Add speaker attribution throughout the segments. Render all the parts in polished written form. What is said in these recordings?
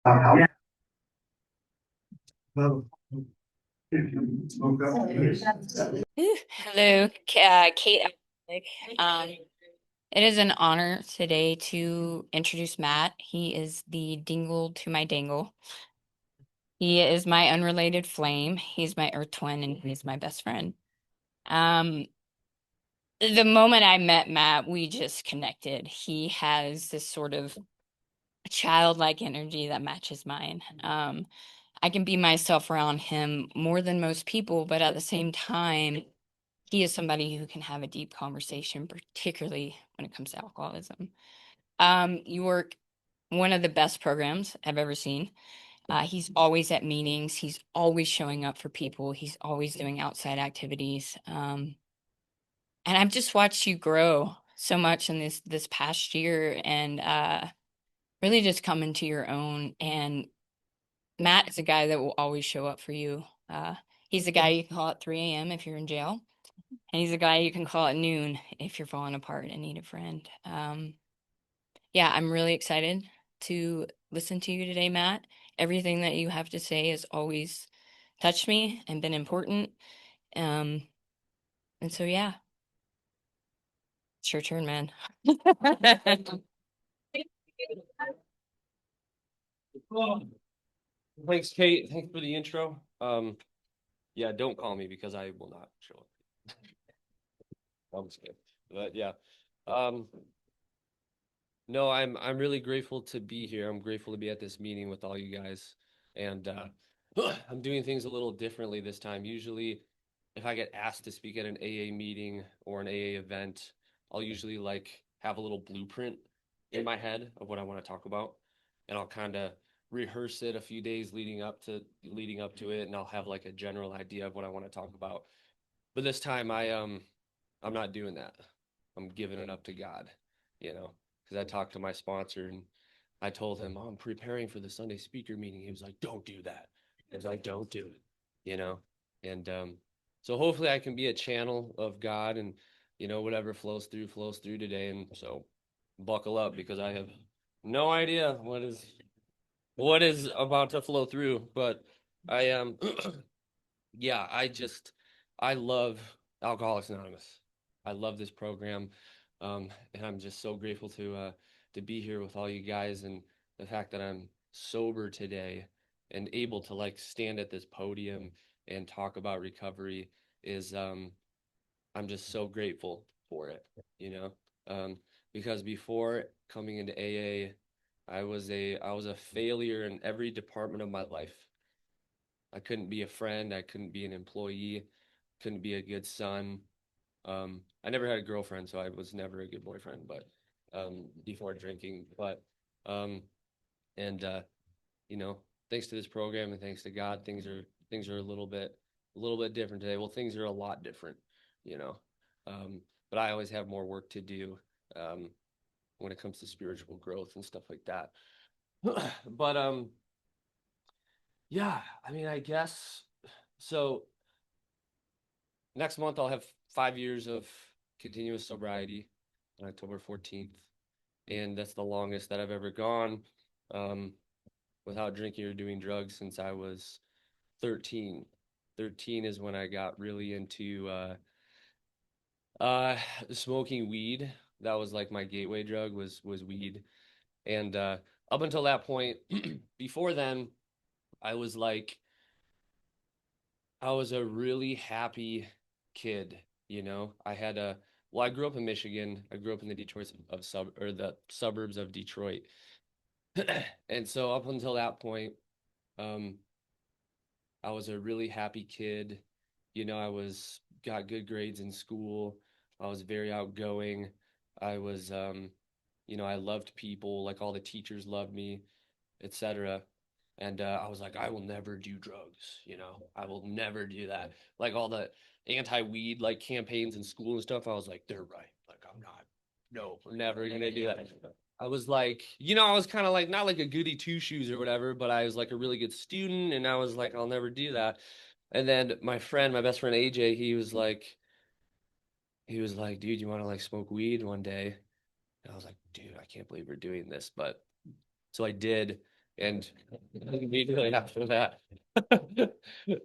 Speaker 1: Yeah.
Speaker 2: Hello, Kate. Um, it is an honor today to introduce Matt. He is the dingle to my dangle. He is my unrelated flame. He's my earth twin, and he's my best friend. Um, the moment I met Matt, we just connected. He has this sort of childlike energy that matches mine. I can be myself around him more than most people, but at the same time, he is somebody who can have a deep conversation, particularly when it comes to alcoholism. You work one of the best programs I've ever seen. He's always at meetings. He's always showing up for people. He's always doing outside activities. And I've just watched you grow so much in this past year and really just come into your own. And Matt is a guy that will always show up for you. He's the guy you can call at 3 a.m. if you're in jail. And he's a guy you can call at noon if you're falling apart and need a friend. Yeah, I'm really excited to listen to you today, Matt. Everything that you have to say has always touched me and been important. Um, and so, yeah, it's your turn, man.
Speaker 3: Well, thanks, Kate. Thanks for the intro. Yeah, don't call me because I will not show up. I'm just kidding. But yeah. Um, no, I'm really grateful to be here. I'm grateful to be at this meeting with all you guys. And I'm doing things a little differently this time. Usually, if I get asked to speak at an AA meeting or an AA event, I'll usually like have a little blueprint in my head of what I want to talk about. And I'll kind of rehearse it a few days leading up to it, and I'll have like a general idea of what I want to talk about. But this time I'm not doing that. I'm giving it up to God, you know, because I talked to my sponsor and I told him, oh, I'm preparing for the Sunday speaker meeting. He was like, don't do that. I was like, don't do it, you know? And so hopefully I can be a channel of God and, whatever flows through today. And so buckle up because I have no idea what is about to flow through, but I am, yeah, I love Alcoholics Anonymous. I love this program, and I'm just so grateful to be here with all you guys, and the fact that I'm sober today and able to like stand at this podium and talk about recovery is I'm just so grateful for it, you know. Um, because before coming into AA, I was a failure in every department of my life. I couldn't be a friend. I couldn't be an employee. Couldn't be a good son. I never had a girlfriend, so I was never a good boyfriend. But before drinking, but um, and you know, thanks to this program and thanks to God, things are a little bit different today. Well, things are a lot different, you know. Um, but I always have more work to do um, when it comes to spiritual growth and stuff like that. But yeah, I mean, I guess so. Next month, I'll have 5 years of continuous sobriety on October 14th. And that's the longest that I've ever gone um, without drinking or doing drugs since I was 13. 13 is when I got really into uh, smoking weed. That was like my gateway drug was weed. And up until that point, before then, I was like, I was a really happy kid, you know. I grew up in Michigan. I grew up in the Detroit of sub or the suburbs of Detroit. And so up until that point, um, I was a really happy kid. You know, I was got good grades in school. I was very outgoing. I was I loved people, like all the teachers loved me, etc. And I was like, I will never do drugs, I will never do that. Like all the anti-weed like campaigns in school and stuff, I was like, they're right. Like I'm not, no, we're never gonna do that. I was like, I was kind of like not like a goody two shoes or whatever, but I was like a really good student, and I was like, I'll never do that. And then my best friend AJ, he was like, dude, you want to like smoke weed one day? And I was like, dude, I can't believe we're doing this, but so I did. And immediately after that,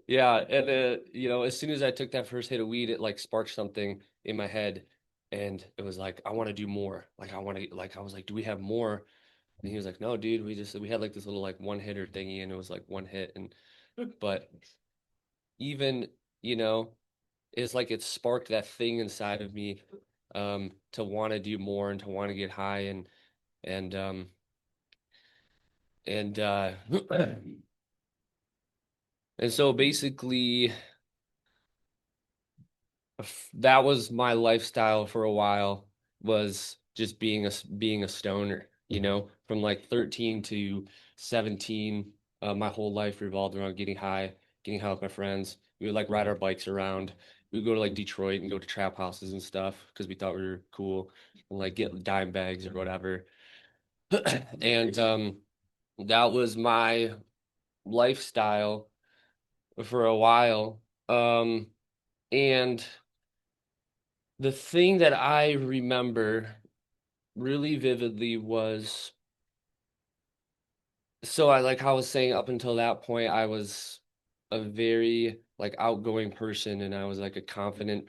Speaker 3: yeah, and as soon as I took that first hit of weed, it like sparked something in my head, and it was like, I want to do more. Like I want to, like I was like, do we have more? And he was like, no, dude, we had like this little like one hitter thingy, and it was like one hit, and but even you know, it's like it sparked that thing inside of me, to want to do more and to want to get high and um and and so basically that was my lifestyle for a while, was just being a stoner, from like 13 to 17. My whole life revolved around getting high with my friends. We would like ride our bikes around. We'd go to like Detroit and go to trap houses and stuff because we thought we were cool, and like get dime bags or whatever. And that was my lifestyle for a while. And the thing that I remember really vividly was, so I like how I was saying, up until that point I was a very like outgoing person, and I was like a confident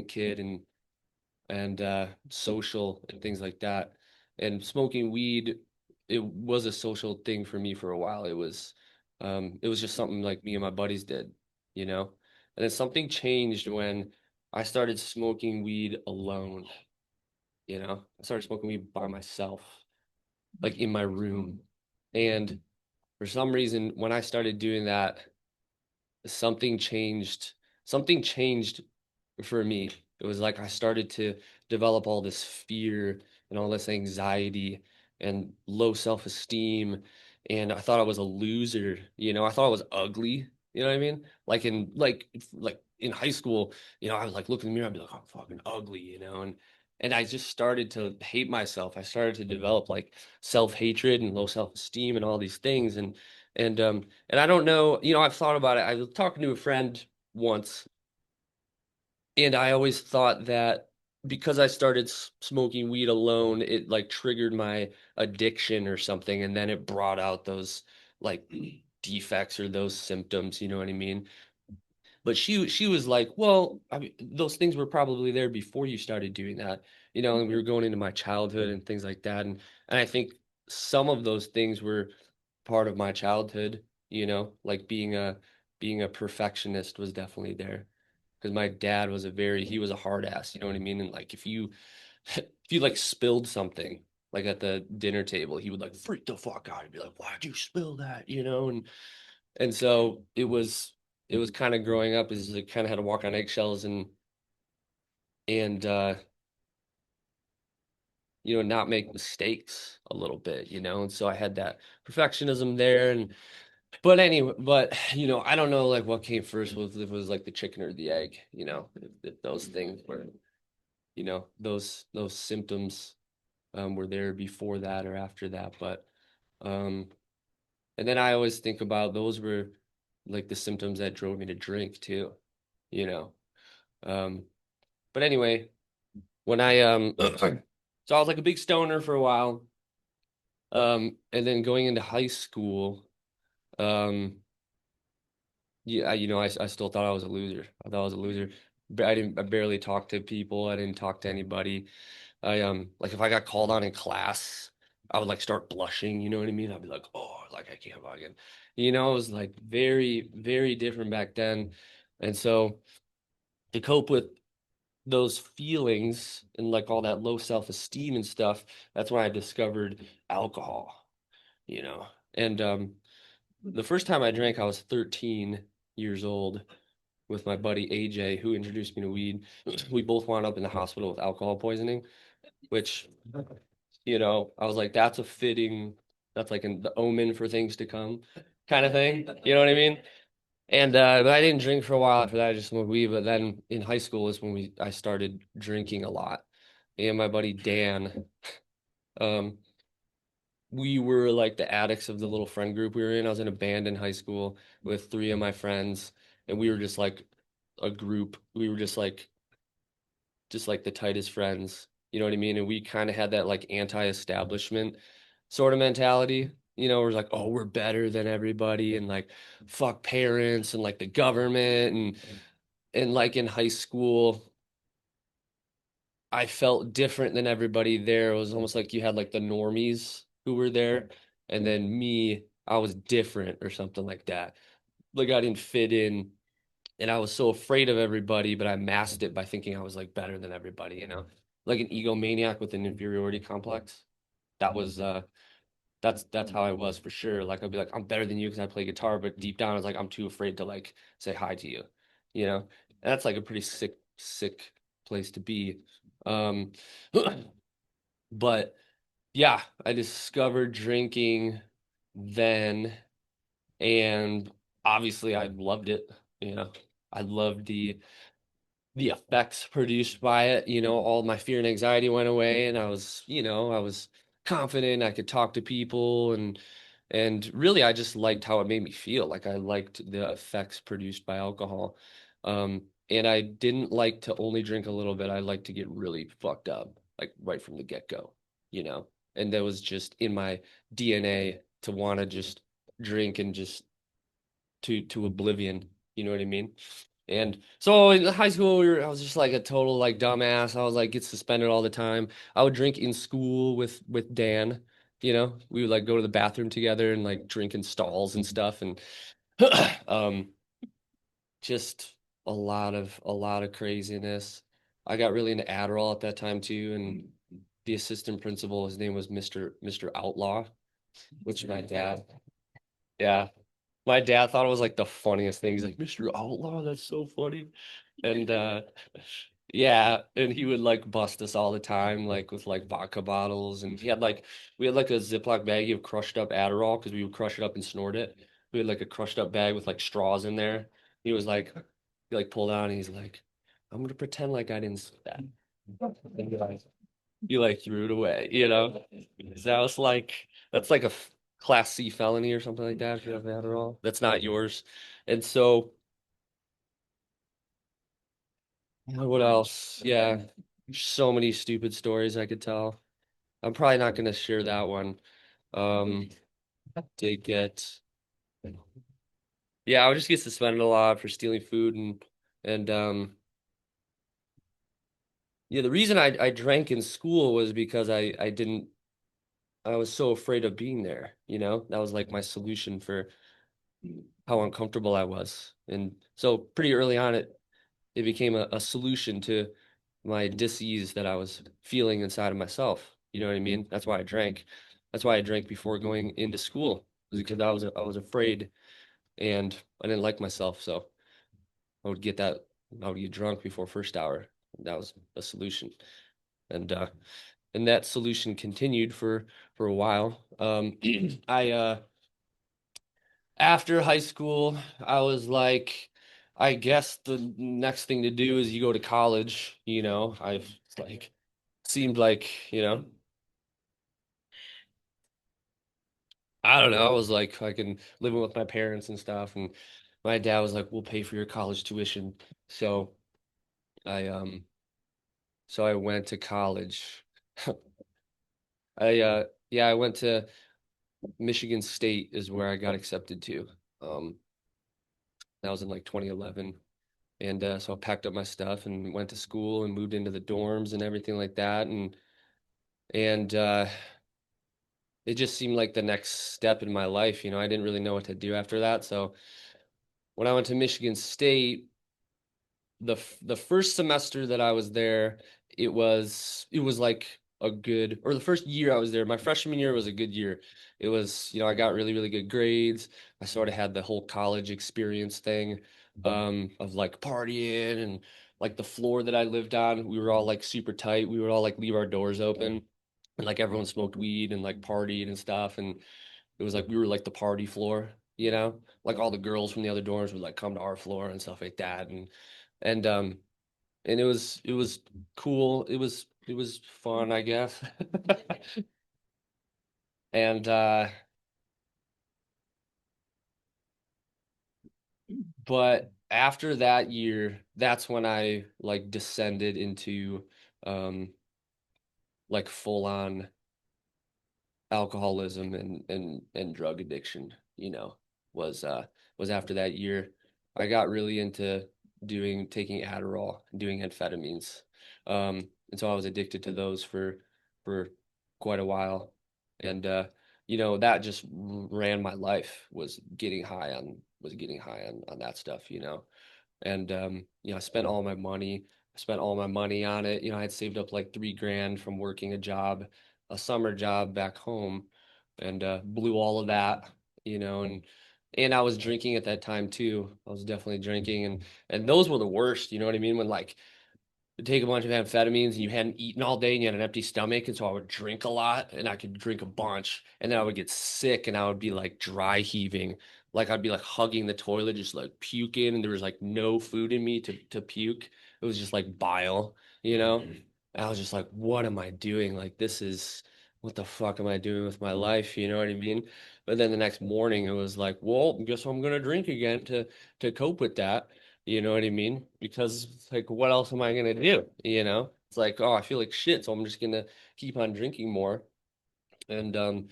Speaker 3: kid, and social and things like that. And smoking weed, it was a social thing for me for a while. It was just something like me and my buddies did, you know? And then something changed when I started smoking weed alone, I started smoking weed by myself, like in my room. And for some reason, when I started doing that, something changed. Something changed for me. It was like I started to develop all this fear and all this anxiety and low self-esteem. And I thought I was a loser, I thought I was ugly, you know what I mean? Like in high school, I would like look in the mirror, I'd be like, I'm fucking ugly, and I just started to hate myself. I started to develop like self-hatred and low self-esteem and all these things. And I don't know, I've thought about it. I was talking to a friend once, and I always thought that because I started smoking weed alone, it like triggered my addiction or something, and then it brought out those like defects or those symptoms, you know what I mean? But she was like, well, I mean, those things were probably there before you started doing that, and we were going into my childhood and things like that, and I think some of those things were part of my childhood, like being a perfectionist was definitely there because my dad was he was a hard ass, you know what I mean? And like if you if you like spilled something like at the dinner table, he would like freak the fuck out and be like, "Why'd you spill that?" And so it was kind of growing up is like kind of had to walk on eggshells and not make mistakes a little bit, and so I had that perfectionism there. And but anyway, I don't know like what came first, was if it was like the chicken or the egg, if those things were, those symptoms were there before that or after that. But um and then I always think about those were like the symptoms that drove me to drink too, you know. Um but anyway, when I so I was like a big stoner for a while. And then going into high school, um yeah, I still thought I was a loser. I thought I was a loser. I barely talked to people. I didn't talk to anybody. I like if I got called on in class, I would like start blushing, you know what I mean? I'd be like, oh, like I can't fucking, it was like very, very different back then. And so to cope with those feelings and like all that low self-esteem and stuff, that's when I discovered alcohol, you know. And the first time I drank, I was 13 years old with my buddy AJ, who introduced me to weed. We both wound up in the hospital with alcohol poisoning, which, I was like, that's like the omen for things to come kind of thing. You know what I mean? And but I didn't drink for a while after that. I just smoked weed. But then in high school is when I started drinking a lot. Me and my buddy Dan, um, we were like the addicts of the little friend group we were in. I was in a band in high school with three of my friends, and we were just like a group. We were just like the tightest friends. You know what I mean? And we kind of had that like anti-establishment sort of mentality. we're like, oh, we're better than everybody and like fuck parents and like the government and like in high school I felt different than everybody there. It was almost like you had like the normies who were there, and then me, I was different or something like that. Like I didn't fit in, and I was so afraid of everybody, but I masked it by thinking I was like better than everybody, like an egomaniac with an inferiority complex. That was that's how I was for sure. Like I'd be like, I'm better than you because I play guitar, but deep down I was like, I'm too afraid to like say hi to you, you know? And that's like a pretty sick place to be. Um, but yeah, I discovered drinking then, and obviously I loved it, you know. I loved the effects produced by it. All my fear and anxiety went away, and I was confident. I could talk to people, and really, I just liked how it made me feel. Like I liked the effects produced by alcohol. And I didn't like to only drink a little bit. I liked to get really fucked up, like right from the get-go, you know. And that was just in my DNA to want to just drink and just to oblivion. You know what I mean? And so in high school, I was just like a total like dumbass. I was like get suspended all the time. I would drink in school with Dan. We would like go to the bathroom together and like drink in stalls and stuff. And um, just a lot of craziness. I got really into Adderall at that time too. And the assistant principal, his name was Mr. Outlaw, which my dad. Yeah, my dad thought it was like the funniest thing. He's like, Mr. Outlaw, that's so funny. And yeah, and he would like bust us all the time, like with like vodka bottles. And we had like a Ziploc baggie of crushed up Adderall because we would crush it up and snort it. We had like a crushed up bag with like straws in there. He was like he like pulled out and he's like, I'm gonna pretend like I didn't see that. And you like threw it away, you know? That was like that's like a class C felony or something like that if you have Adderall. That's not yours. And so what else? Yeah, so many stupid stories I could tell. I'm probably not gonna share that one. Um, did get yeah, I would just get suspended a lot for stealing food and yeah, the reason I drank in school was because I was so afraid of being there, you know? That was like my solution for how uncomfortable I was. And so pretty early on it became a solution to my dis-ease that I was feeling inside of myself. You know what I mean? That's why I drank. That's why I drank before going into school, was because I was afraid and I didn't like myself. So I would get that I would get drunk before first hour. That was a solution. And that solution continued for a while. I After high school, I was like, I guess the next thing to do is you go to college, I've like seemed like, I don't know, I was like fucking living with my parents and stuff, and my dad was like, "We'll pay for your college tuition." So I so I went to college. I went to Michigan State is where I got accepted to. Um that was in like 2011. And so I packed up my stuff and went to school and moved into the dorms and everything like that. And it just seemed like the next step in my life. I didn't really know what to do after that. So when I went to Michigan State, the first semester that I was there, it was like a good, or the first year I was there, my freshman year was a good year. It was, I got really, really good grades. I sort of had the whole college experience thing, of like partying and like the floor that I lived on, we were all like super tight. We would all like leave our doors open and like everyone smoked weed and like partied and stuff. And it was like we were like the party floor, like all the girls from the other dorms would like come to our floor and stuff like that. And it was cool. It was fun, I guess. And but after that year, that's when I like descended into um like full on alcoholism and drug addiction, was was after that year. I got really into taking Adderall, doing amphetamines. And so I was addicted to those for quite a while. And that just ran my life, was getting high on that stuff, And I spent all my money. I spent all my money on it. I had saved up like 3 grand from working a summer job back home, and blew all of that, and I was drinking at that time too. I was definitely drinking, and those were the worst. You know what I mean? When like take a bunch of amphetamines and you hadn't eaten all day and you had an empty stomach, and so I would drink a lot and I could drink a bunch, and then I would get sick and I would be like dry heaving, like I'd be like hugging the toilet, just like puking, and there was like no food in me to puke. It was just like bile, And I was just like, what am I doing? Like what the fuck am I doing with my life? You know what I mean? But then the next morning it was like, well, guess I'm gonna drink again to cope with that. You know what I mean? Because it's like, what else am I gonna do? It's like, oh, I feel like shit, so I'm just gonna keep on drinking more. And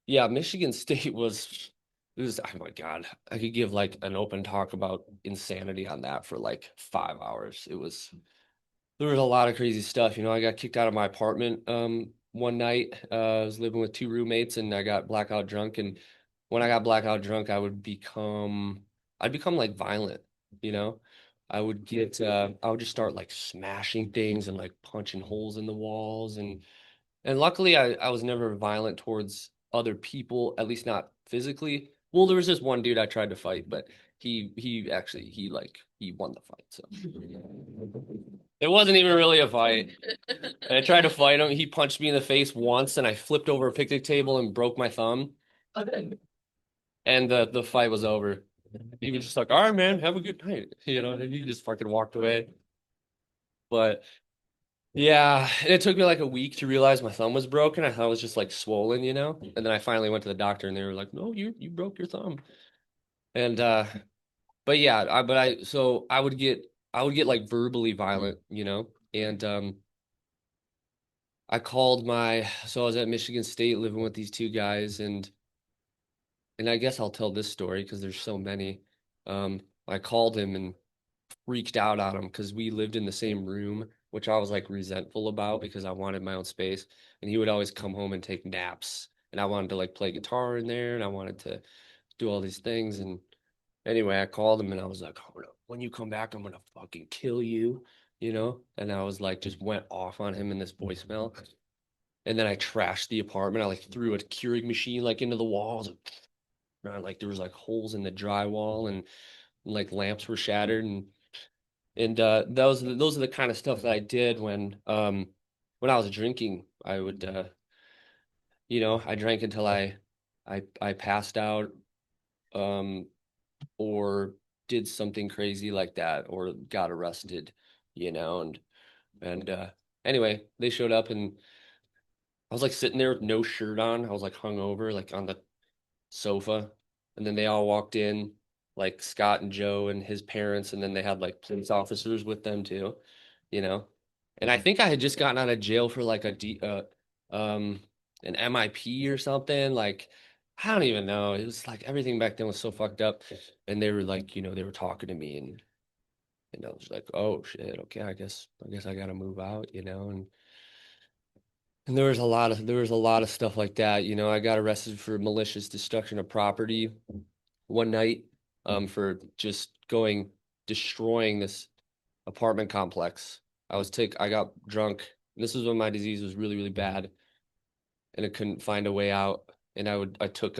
Speaker 3: yeah, Michigan State it was, oh my God, I could give like an open talk about insanity on that for like 5 hours. There was a lot of crazy stuff. I got kicked out of my apartment one night. I was living with 2 roommates and I got blackout drunk. And when I got blackout drunk, I'd become like violent, you know? I would just start like smashing things and like punching holes in the walls. And luckily I was never violent towards other people, at least not physically. Well, there was this one dude I tried to fight, but he won the fight. So it wasn't even really a fight. I tried to fight him. He punched me in the face once, and I flipped over a picnic table and broke my thumb. And the fight was over. He was just like, "All right, man, have a good night," and he just fucking walked away. But yeah, and it took me like a week to realize my thumb was broken. I thought it was just like swollen, And then I finally went to the doctor, and they were like, "No, you broke your thumb." And but yeah, so I would get like verbally violent, and so I was at Michigan State living with these 2 guys, and I guess I'll tell this story because there's so many. I called him and freaked out on him because we lived in the same room, which I was like resentful about because I wanted my own space. And he would always come home and take naps. And I wanted to like play guitar in there and I wanted to do all these things. And anyway, I called him and I was like, "Oh, no, when you come back, I'm gonna fucking kill you, And I was like, just went off on him in this voicemail. And then I trashed the apartment. I like threw a Keurig machine like into the walls. Like there was like holes in the drywall and like lamps were shattered and those are the kind of stuff that I did when I was drinking. I drank until I passed out um or did something crazy like that or got arrested, and anyway, they showed up and I was like sitting there with no shirt on. I was like hungover, like on the sofa. And then they all walked in, like Scott and Joe and his parents, and then they had like police officers with them too, you know. And I think I had just gotten out of jail for like um an MIP or something. Like I don't even know. It was like everything back then was so fucked up. And they were like, they were talking to me and I was like, oh shit, okay, I guess I gotta move out, and there was a lot of stuff like that. I got arrested for malicious destruction of property one night, for just going destroying this apartment complex. I got drunk. And this was when my disease was really, really bad and I couldn't find a way out. And I took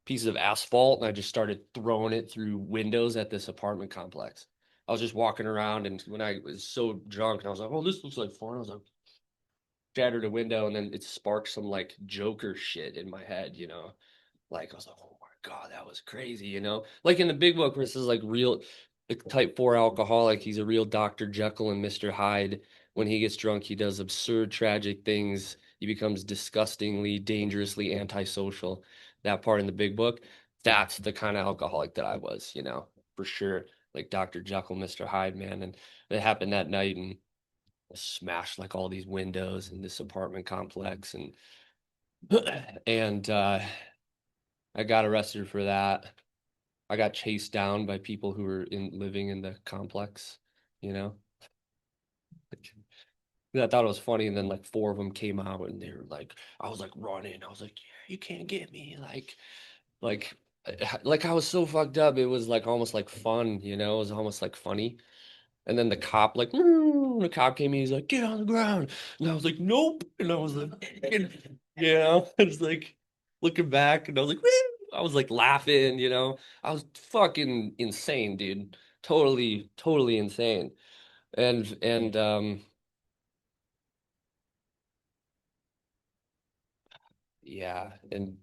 Speaker 3: pieces of asphalt and I just started throwing it through windows at this apartment complex. I was just walking around and when I was so drunk and I was like, oh, this looks like fun. I was like, shattered a window and then it sparked some like Joker shit in my head, Like I was like, oh my God, that was crazy, Like in the big book where this is like real like type 4 alcoholic, he's a real Dr. Jekyll and Mr. Hyde. When he gets drunk, he does absurd, tragic things. He becomes disgustingly, dangerously antisocial. That part in the big book, that's the kind of alcoholic that I was, for sure. Like Dr. Jekyll, Mr. Hyde, man. And it happened that night and smashed like all these windows in this apartment complex. And And I got arrested for that. I got chased down by people who were living in the complex, you know. I thought it was funny, and then like four of them came out, and they were like, I was like running. I was like, yeah, you can't get me. Like, like I was so fucked up. It was like almost like fun, you know. It was almost like funny. And then the cop, like, the cop came in. He's like, get on the ground. And I was like, nope. And I was like, you know, I was like looking back, and I was like, woo! I was like laughing, you know. I was fucking insane, dude. Totally, totally insane. And yeah, and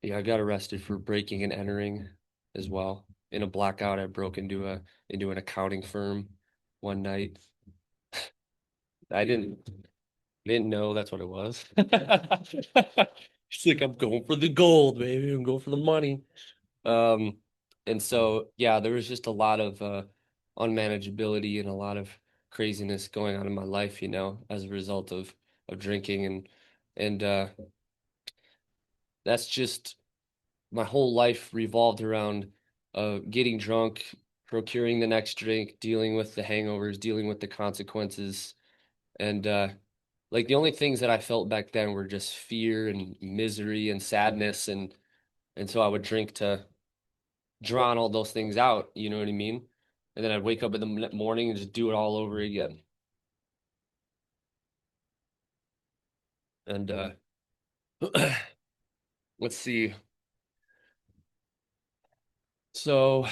Speaker 3: yeah, I got arrested for breaking and entering as well. In a blackout, I broke into an accounting firm one night. I didn't know that's what it was. It's like I'm going for the gold, baby. I'm going for the money. Um, and so yeah, there was just a lot of unmanageability and a lot of craziness going on in my life, you know, as a result of drinking and that's just my whole life revolved around getting drunk, procuring the next drink, dealing with the hangovers, dealing with the consequences, and like the only things that I felt back then were just fear and misery and sadness, and so I would drink to drown all those things out, you know what I mean? And then I'd wake up in the morning and just do it all over again. And let's see. So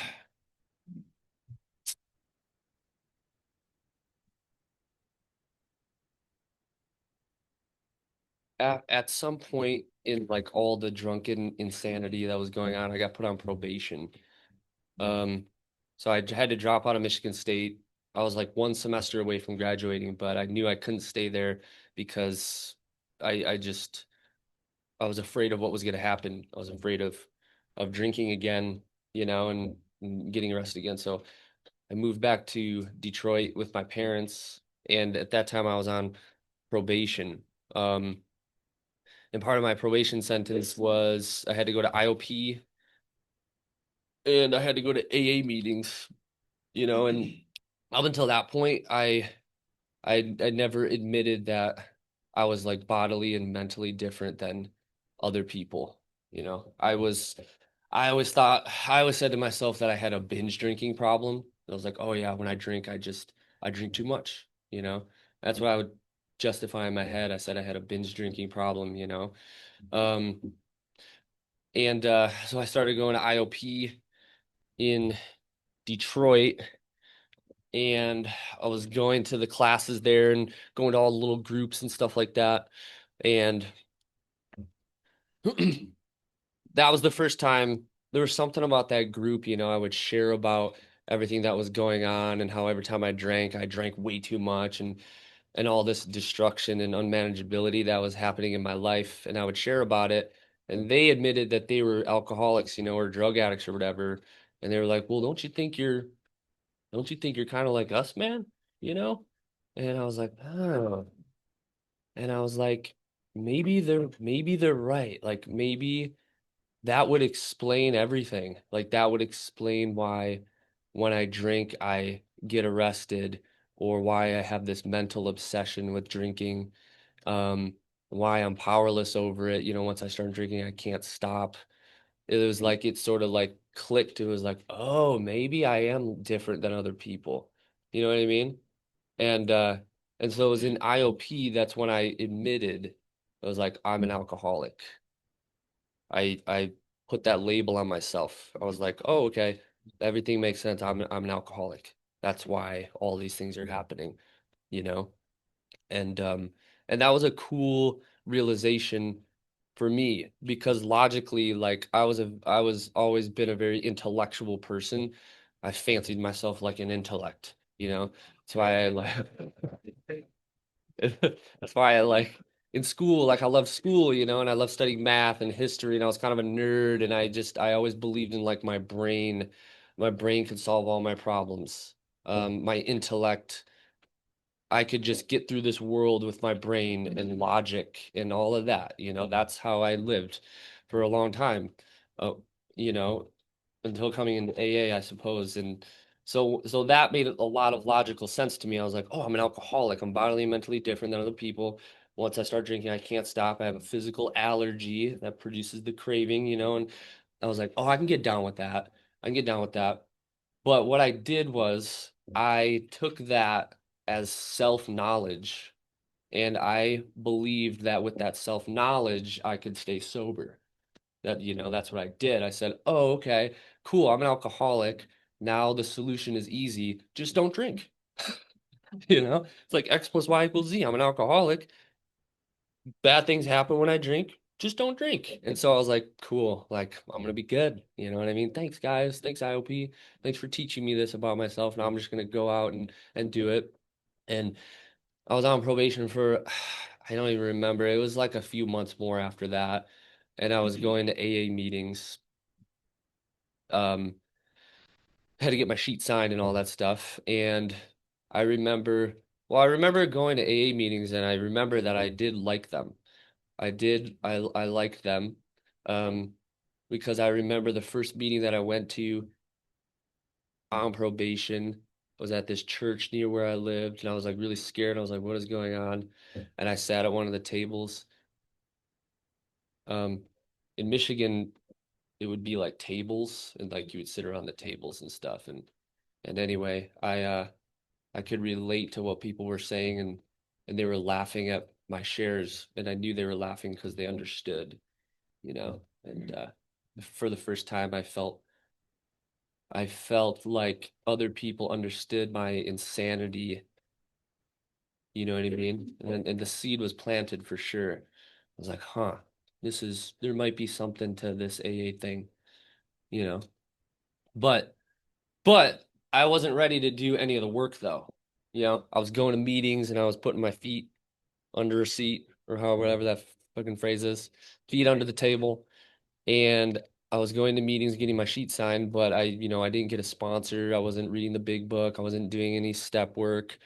Speaker 3: at some point in like all the drunken insanity that was going on, I got put on probation. Um, so I had to drop out of Michigan State. I was like one semester away from graduating, but I knew I couldn't stay there because I just I was afraid of what was going to happen. I was afraid of drinking again, you know, and getting arrested again. So I moved back to Detroit with my parents, and at that time I was on probation. Um, and part of my probation sentence was I had to go to IOP and I had to go to AA meetings, you know, and up until that point, I never admitted that I was like bodily and mentally different than other people, you know. I always said to myself that I had a binge drinking problem. I was like, oh yeah, when I drink, I drink too much, you know. That's what I would justify in my head. I said I had a binge drinking problem, you know. Um, and so I started going to IOP in Detroit, and I was going to the classes there and going to all the little groups and stuff like that. And that was the first time there was something about that group, you know, I would share about everything that was going on and how every time I drank way too much and all this destruction and unmanageability that was happening in my life. And I would share about it. And they admitted that they were alcoholics, you know, or drug addicts or whatever. And they were like, well, don't you think you're kind of like us, man? You know? And I was like, oh. And I was like, maybe they're right. Like maybe that would explain everything. Like that would explain why when I drink I get arrested or why I have this mental obsession with drinking. Um, why I'm powerless over it. You know, once I started drinking, I can't stop. It was like it sort of like clicked. It was like, oh, maybe I am different than other people. You know what I mean? And and so it was in IOP, that's when I admitted I was like, I'm an alcoholic. I put that label on myself. I was like, oh, okay, everything makes sense. I'm an alcoholic. That's why all these things are happening, you know? And and that was a cool realization for me because logically, like I was always been a very intellectual person. I fancied myself like an intellect, you know? That's why I like that's why I like in school, like I love school, you know, and I love studying math and history, and I was kind of a nerd, and I always believed in like my brain could solve all my problems. My intellect I could just get through this world with my brain and logic and all of that. That's how I lived for a long time. Uh, you know, until coming into AA, I suppose. And so that made a lot of logical sense to me. I was like, oh, I'm an alcoholic. I'm bodily and mentally different than other people. Once I start drinking, I can't stop. I have a physical allergy that produces the craving. And I was like, oh, I can get down with that. I can get down with that. But what I did was I took that as self-knowledge, and I believed that with that self-knowledge, I could stay sober. That's what I did. I said, oh, okay, cool. I'm an alcoholic. Now the solution is easy. Just don't drink. It's like X plus Y equals Z. I'm an alcoholic. Bad things happen when I drink. Just don't drink. And so I was like, cool, like I'm gonna be good. You know what I mean? Thanks, guys. Thanks, IOP. Thanks for teaching me this about myself. Now I'm just gonna go out and do it. And I was on probation for I don't even remember. It was like a few months more after that. And I was going to AA meetings. Um, had to get my sheet signed and all that stuff. And I remember, well, I remember going to AA meetings and I remember that I did like them. I liked them. Um, because I remember the first meeting that I went to on probation was at this church near where I lived, and I was like really scared. I was like, what is going on? And I sat at one of the tables. Um, in Michigan, it would be like tables, and like you would sit around the tables and stuff. And anyway, I could relate to what people were saying, and they were laughing at my shares, and I knew they were laughing because they understood. And for the first time, I felt like other people understood my insanity. You know what I mean? And the seed was planted for sure. I was like, huh, there might be something to this AA thing, you know. But but I wasn't ready to do any of the work though. I was going to meetings and I was putting my feet under a seat or whatever that fucking phrase is, feet under the table. And I was going to meetings, getting my sheet signed, but I didn't get a sponsor. I wasn't reading the big book. I wasn't doing any step work.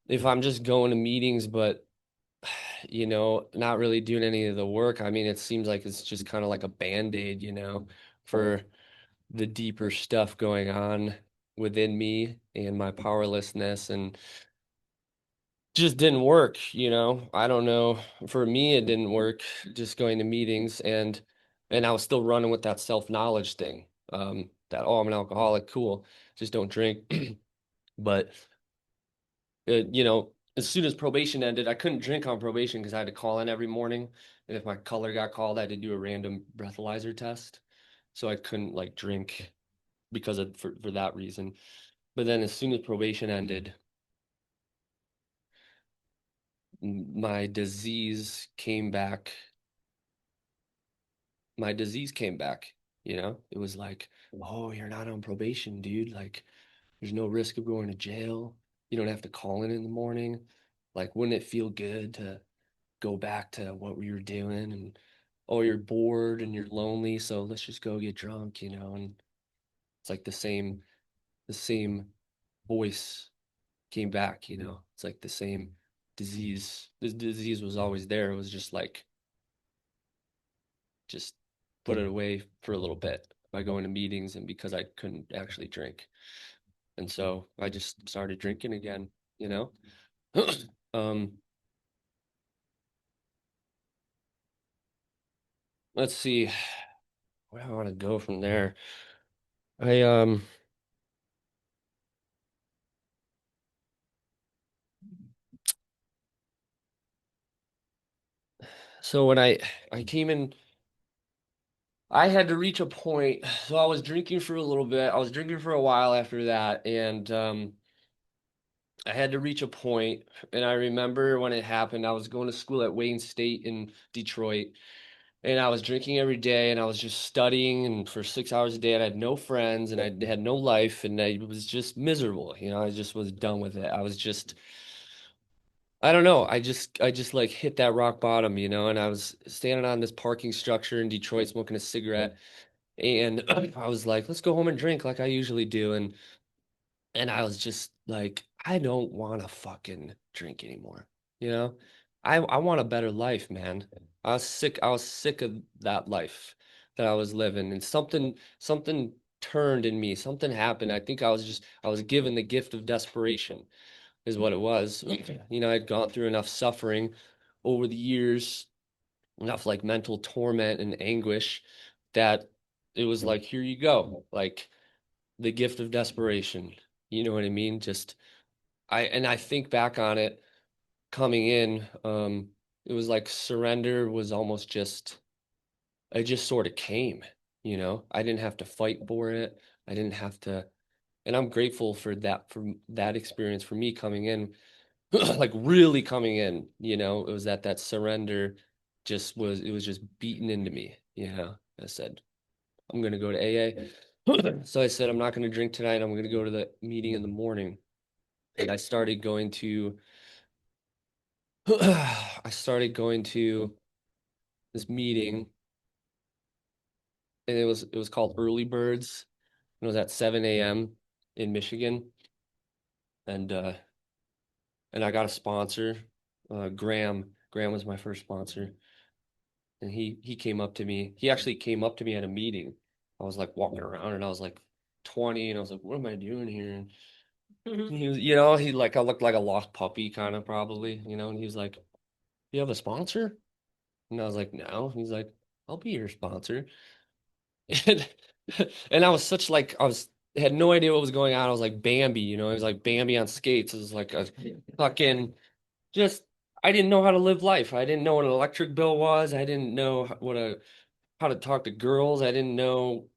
Speaker 3: If I'm just going to meetings, but not really doing any of the work, I mean, it seems like it's just kind of like a band-aid, for the deeper stuff going on within me and my powerlessness and just didn't work. I don't know. For me, it didn't work just going to meetings and I was still running with that self-knowledge thing. That, oh, I'm an alcoholic, cool. Just don't drink. But as soon as probation ended, I couldn't drink on probation because I had to call in every morning. And if my color got called, I had to do a random breathalyzer test. So I couldn't like drink for that reason. But then as soon as probation ended, my disease came back. My disease came back. It was like, oh, you're not on probation, dude. Like, there's no risk of going to jail. You don't have to call in the morning. Like, wouldn't it feel good to go back to what we were doing? And oh, you're bored and you're lonely, so let's just go get drunk. And it's like the same voice came back. It's like the same disease. The disease was always there. It was just like just put it away for a little bit by going to meetings and because I couldn't actually drink. And so I just started drinking again, you know? um, let's see where I want to go from there. I so when I came in, I had to reach a point. So I was drinking for a little bit. I was drinking for a while after that, and I had to reach a point, and I remember when it happened, I was going to school at Wayne State in Detroit, and I was drinking every day, and I was just studying, and for 6 hours a day, and I had no friends, and I had no life, and I was just miserable. I just was done with it. I don't know. I just like hit that rock bottom, and I was standing on this parking structure in Detroit smoking a cigarette, and I was like, let's go home and drink like I usually do, and I was just like, I don't want to fucking drink anymore. You know, I want a better life, man. I was sick of that life that I was living, and something turned in me. Something happened. I think I was given the gift of desperation, is what it was. You know, I'd gone through enough suffering over the years, enough like mental torment and anguish that it was like, here you go, like the gift of desperation. You know what I mean? Just I think back on it coming in, it was like surrender was almost just it just sort of came, you know. I didn't have to fight for it. I didn't have to, and I'm grateful for that experience for me coming in, like really coming in, you know. It was that surrender it was just beaten into me, you know. I said, I'm gonna go to AA. So I said, I'm not gonna drink tonight. I'm gonna go to the meeting in the morning. And I started going to this meeting, and it was called Early Birds. It was at 7 a.m. in Michigan, and uh and I got a sponsor. Graham was my first sponsor, and he came up to me. He actually came up to me at a meeting. I was like walking around, and I was like 20, and I was like, what am I doing here? And he was, you know, he like I looked like a lost puppy, kind of probably, you know. And he was like, "You have a sponsor?" And I was like, "No." He's like, "I'll be your sponsor." And, and I was such like I was had no idea what was going on. I was like Bambi, you know, it was like Bambi on skates. It was like a fucking just I didn't know how to live life. I didn't know what an electric bill was. I didn't know how to talk to girls. I didn't know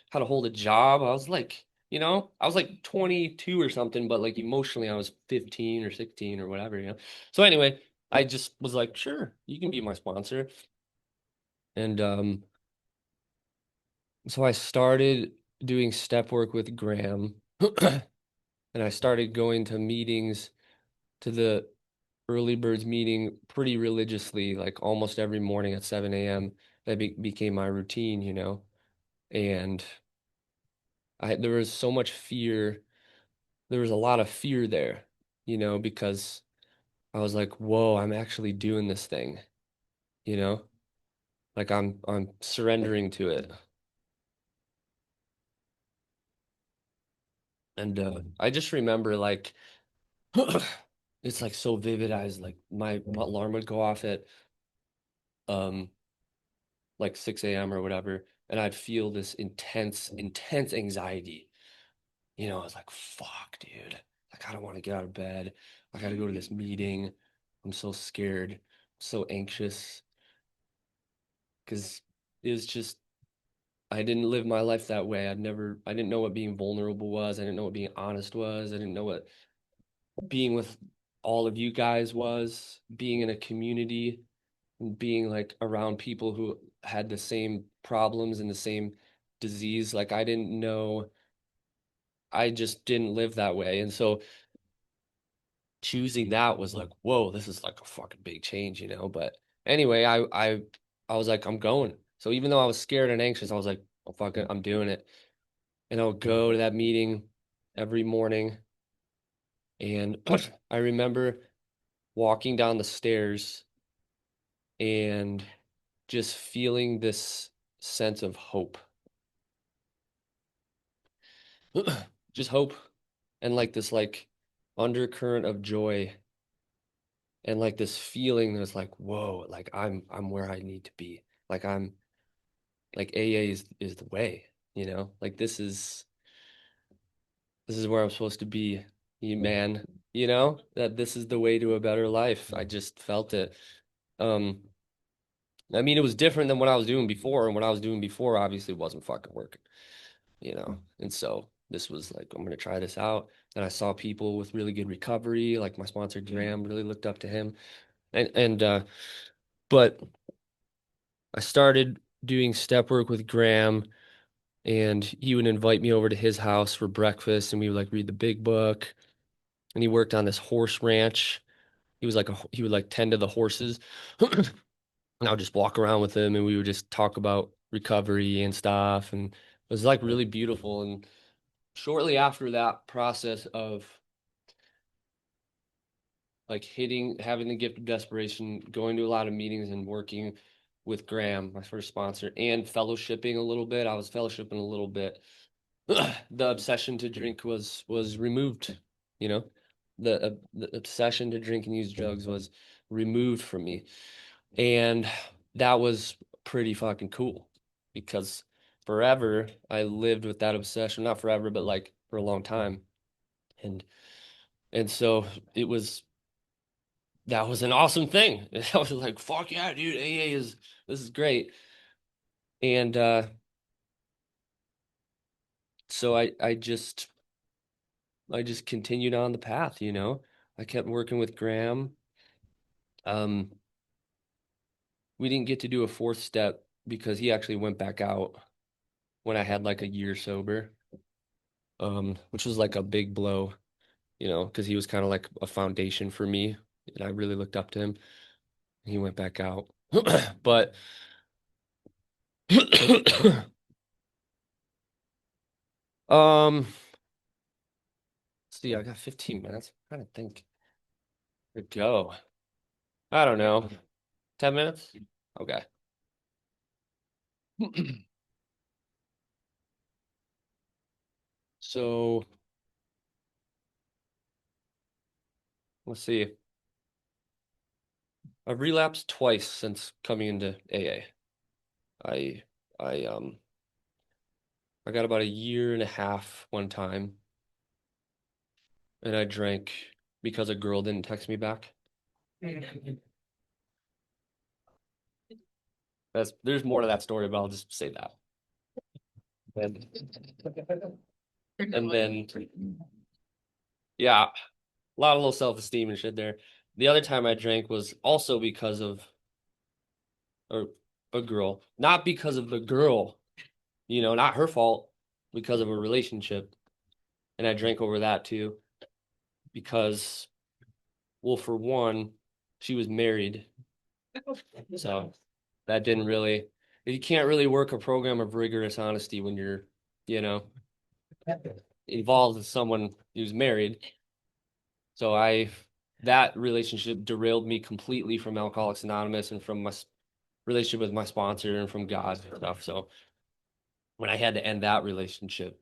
Speaker 3: how to hold a job. I was like, you know, I was like 22 or something, but like emotionally I was 15 or 16 or whatever, you know. So anyway, I just was like, sure, you can be my sponsor. And so I started doing step work with Graham, and I started going to meetings, to the Early Birds meeting pretty religiously, like almost every morning at 7 a.m. That became my routine, you know. And there was so much fear. There was a lot of fear there, you know, because I was like, whoa, I'm actually doing this thing, you know, like I'm surrendering to it. And I just remember like it's like so vivid. I was like my alarm would go off at um like 6 a.m. or whatever, and I'd feel this intense anxiety. You know, I was like, fuck, dude. Like I don't want to get out of bed. I gotta go to this meeting. I'm so scared, so anxious, because it was just I didn't live my life that way. I didn't know what being vulnerable was. I didn't know what being honest was. I didn't know what being with all of you guys was, being in a community and being like around people who had the same problems and the same disease. Like I didn't know, I just didn't live that way. And so choosing that was like, whoa, this is like a fucking big change, you know? But anyway, I was like, I'm going. So even though I was scared and anxious, I was like, oh, fuck it, I'm doing it. And I would go to that meeting every morning. And I remember walking down the stairs and just feeling this sense of hope. Just hope and like this like undercurrent of joy and like this feeling that's like, whoa, like I'm where I need to be. Like I'm like AA is the way, you know? Like this is where I'm supposed to be, you man, you know? That this is the way to a better life. I just felt it. Um I mean, it was different than what I was doing before, and what I was doing before obviously wasn't fucking working, you know? And so this was like, I'm gonna try this out. And I saw people with really good recovery, like my sponsor Graham, really looked up to him. And but I started doing step work with Graham, and he would invite me over to his house for breakfast, and we would like read the big book. And he worked on this horse ranch. He would like tend to the horses. And I would just walk around with him, and we would just talk about recovery and stuff. And it was like really beautiful. And shortly after that process of like having the gift of desperation, going to a lot of meetings and working with Graham, my first sponsor, and fellowshipping a little bit. I was fellowshipping a little bit. The obsession to drink was removed, you know. The obsession to drink and use drugs was removed from me. And that was pretty fucking cool because forever I lived with that obsession, not forever, but like for a long time. And and so it was that was an awesome thing. I was like, fuck yeah, dude, AA is this is great. And so I just continued on the path, you know. I kept working with Graham. Um, we didn't get to do a fourth step because he actually went back out when I had like a year sober. Which was like a big blow, you know, because he was kind of like a foundation for me, and I really looked up to him. He went back out. But um, see, I got 15 minutes. I'm trying to think. To go. I don't know. 10 minutes? Okay. So let's see. I've relapsed twice since coming into AA. I I I got about a year and a half one time, and I drank because a girl didn't text me back. There's more to that story, but I'll just say that. And and then yeah, a lot of low self-esteem and shit there. The other time I drank was also because of a, a girl, not because of the girl, you know, not her fault, because of a relationship. And I drank over that too because, well, for one, she was married, so that didn't really, you can't really work a program of rigorous honesty when you're, you know, involved with someone who's married. So that relationship derailed me completely from Alcoholics Anonymous and from my relationship with my sponsor and from God and stuff. So when I had to end that relationship,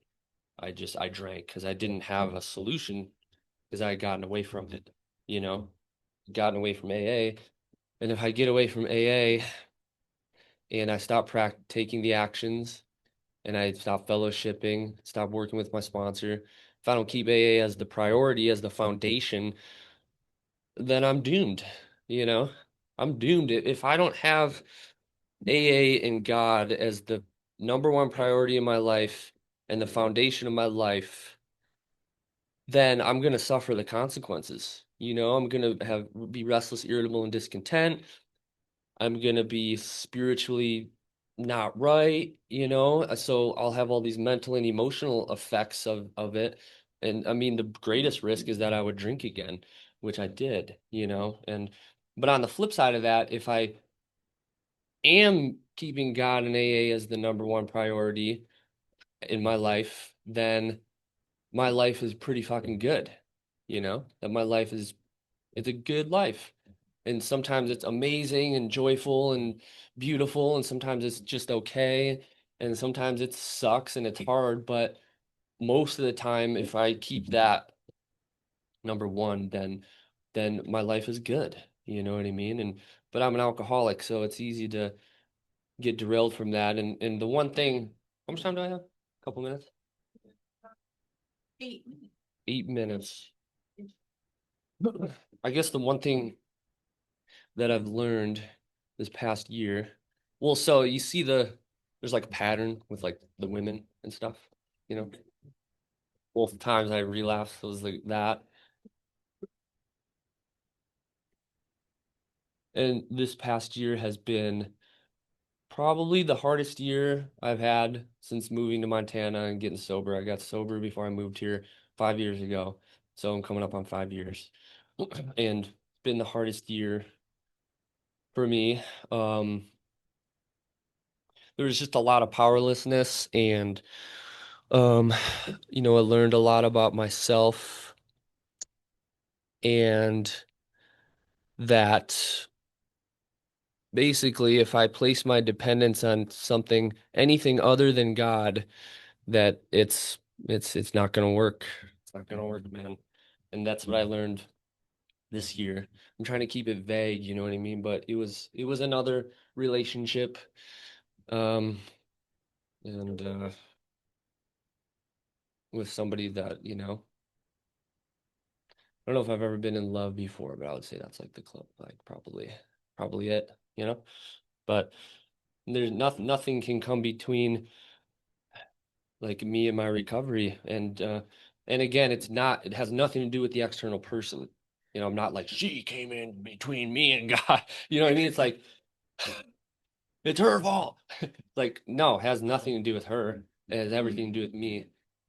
Speaker 3: I drank because I didn't have a solution because I had gotten away from it, you know, gotten away from AA. And if I get away from AA and I stop taking the actions and I stop fellowshipping, stop working with my sponsor, if I don't keep AA as the priority, as the foundation, then I'm doomed, you know? I'm doomed. If I don't have AA and God as the number one priority in my life and the foundation of my life, then I'm gonna suffer the consequences. You know, I'm gonna be restless, irritable, and discontent. I'm gonna be spiritually not right, you know. So I'll have all these mental and emotional effects of it. And I mean, the greatest risk is that I would drink again, which I did, you know. And but on the flip side of that, if I am keeping God and AA as the number one priority in my life, then my life is pretty fucking good, you know. That my life is it's a good life. And sometimes it's amazing and joyful and beautiful, and sometimes it's just okay, and sometimes it sucks and it's hard, but most of the time, if I keep that number one, then my life is good. You know what I mean? And but I'm an alcoholic, so it's easy to get derailed from that. And the one thing, how much time do I have? A couple minutes? 8 minutes. I guess the one thing that I've learned this past year. Well, so you see there's like a pattern with like the women and stuff, you know. Both times I relapsed was like that. And this past year has been probably the hardest year I've had since moving to Montana and getting sober. I got sober before I moved here 5 years ago. So I'm coming up on 5 years. And it's been the hardest year for me. Um, there was just a lot of powerlessness and um I learned a lot about myself and that basically if I place my dependence on something, anything other than God, that it's not gonna work. It's not gonna work, man. And that's what I learned this year. I'm trying to keep it vague, you know what I mean? But it was another relationship. Um and with somebody that, I don't know if I've ever been in love before, but I would say that's like the club, like probably it, you know? But there's nothing can come between like me and my recovery. And again, it has nothing to do with the external person. I'm not like she came in between me and God. You know what I mean? It's like it's her fault. Like, no, it has nothing to do with her. It has everything to do with me.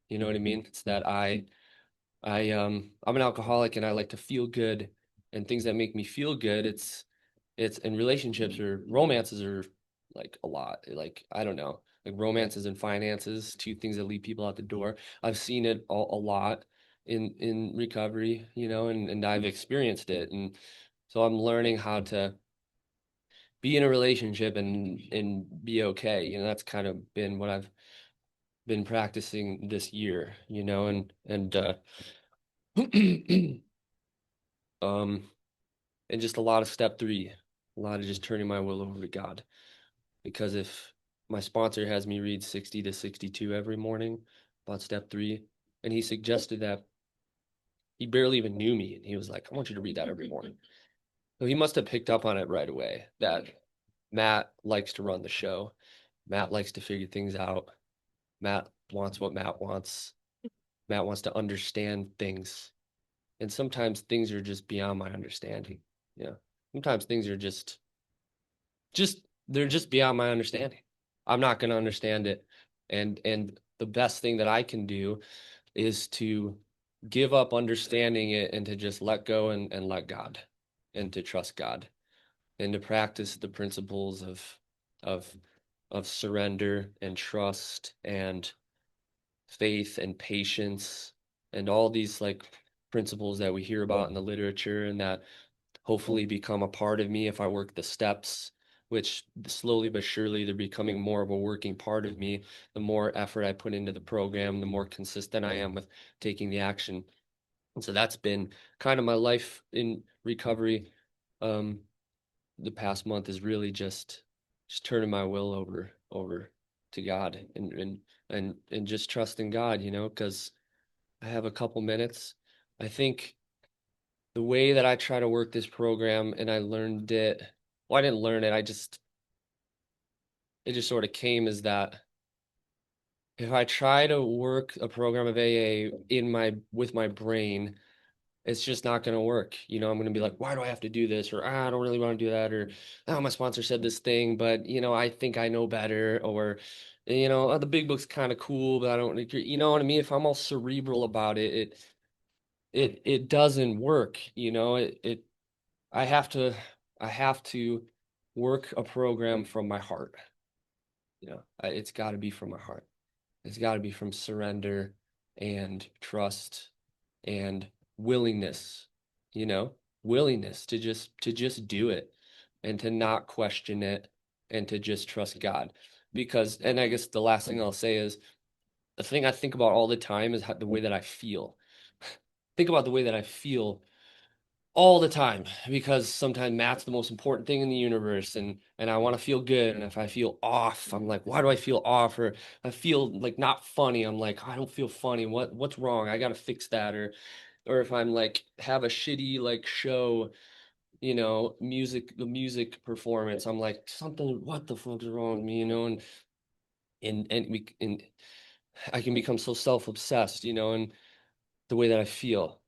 Speaker 3: You know what I mean? It's that I'm an alcoholic and I like to feel good, and things that make me feel good, it's in relationships or romances are like a lot. Like, I don't know, like romances and finances, two things that lead people out the door. I've seen it a lot in recovery, and I've experienced it. And so I'm learning how to be in a relationship and be okay. That's kind of been what I've been practicing this year, and um and just a lot of step three, a lot of just turning my will over to God. Because if my sponsor has me read 60 to 62 every morning about step three, and he suggested that, he barely even knew me, and he was like, I want you to read that every morning. So he must have picked up on it right away that Matt likes to run the show. Matt likes to figure things out. Matt wants what Matt wants. Matt wants to understand things. And sometimes things are just beyond my understanding. Yeah. Sometimes things are just they're just beyond my understanding. I'm not going to understand it. And the best thing that I can do is to give up understanding it and to just let go and let God, and to trust God, and to practice the principles of of surrender and trust and faith and patience, and all these like principles that we hear about in the literature, and that hopefully become a part of me if I work the steps, which slowly but surely they're becoming more of a working part of me. The more effort I put into the program, the more consistent I am with taking the action. And so that's been kind of my life in recovery. Um, the past month is really just turning my will over to God, and just trusting God, because I have a couple minutes. I think the way that I try to work this program, and I learned it, well, I didn't learn it, it just sort of came, as that if I try to work a program of AA with my brain, it's just not going to work. I'm going to be like, why do I have to do this? Or I don't really want to do that. Or, oh, my sponsor said this thing, but I think I know better. Or, oh, the big book's kind of cool, but I don't, you know what I mean? If I'm all cerebral about it doesn't work. I have to I have to work a program from my heart. It's got to be from my heart. It's got to be from surrender and trust and willingness, you know, willingness to just do it, and to not question it, and to just trust God. Because, and I guess the last thing I'll say is, the thing I think about all the time is the way that I feel. Think about the way that I feel all the time, because sometimes math's the most important thing in the universe, and I want to feel good. And if I feel off, I'm like, why do I feel off? Or I feel like not funny, I'm like, I don't feel funny, what's wrong, I gotta fix that. Or if I'm like have a shitty like show, the music performance, I'm like, something, what the fuck is wrong with me, and I can become so self-obsessed, and the way that I feel.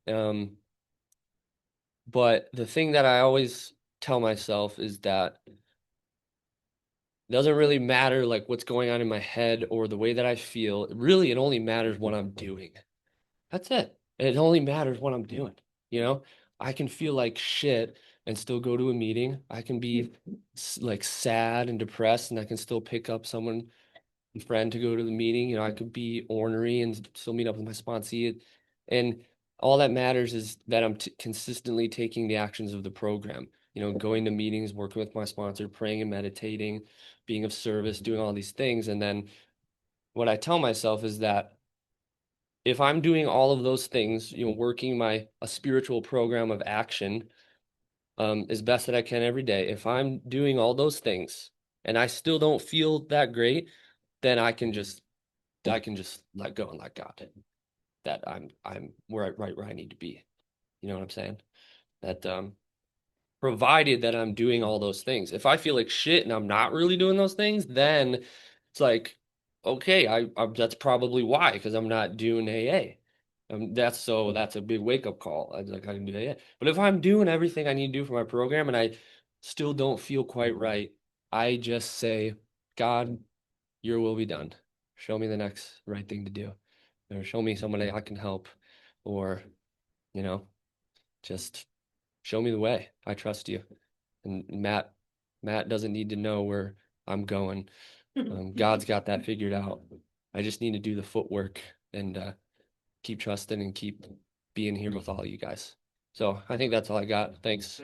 Speaker 3: But the thing that I always tell myself is that it doesn't really matter like what's going on in my head or the way that I feel. Really, it only matters what I'm doing. That's it. It only matters what I'm doing. You know, I can feel like shit and still go to a meeting. I can be like sad and depressed, and I can still pick up a friend to go to the meeting. I could be ornery and still meet up with my sponsee. And all that matters is that I'm consistently taking the actions of the program, you know, going to meetings, working with my sponsor, praying and meditating, being of service, doing all these things. And then what I tell myself is that if I'm doing all of those things, you know, working a spiritual program of action as best that I can every day, if I'm doing all those things and I still don't feel that great, then I can just let go and let God. That I'm right where I need to be. You know what I'm saying? That provided that I'm doing all those things. If I feel like shit and I'm not really doing those things, then it's like, okay, that's probably why, because I'm not doing AA. That's a big wake up call. I can do AA. But if I'm doing everything I need to do for my program and I still don't feel quite right, I just say, God, your will be done. Show me the next right thing to do. Or show me somebody I can help. Or, you know, just show me the way. I trust you. And Matt doesn't need to know where I'm going. God's got that figured out. I just need to do the footwork and keep trusting and keep being here with all you guys. So I think that's all I got. Thanks.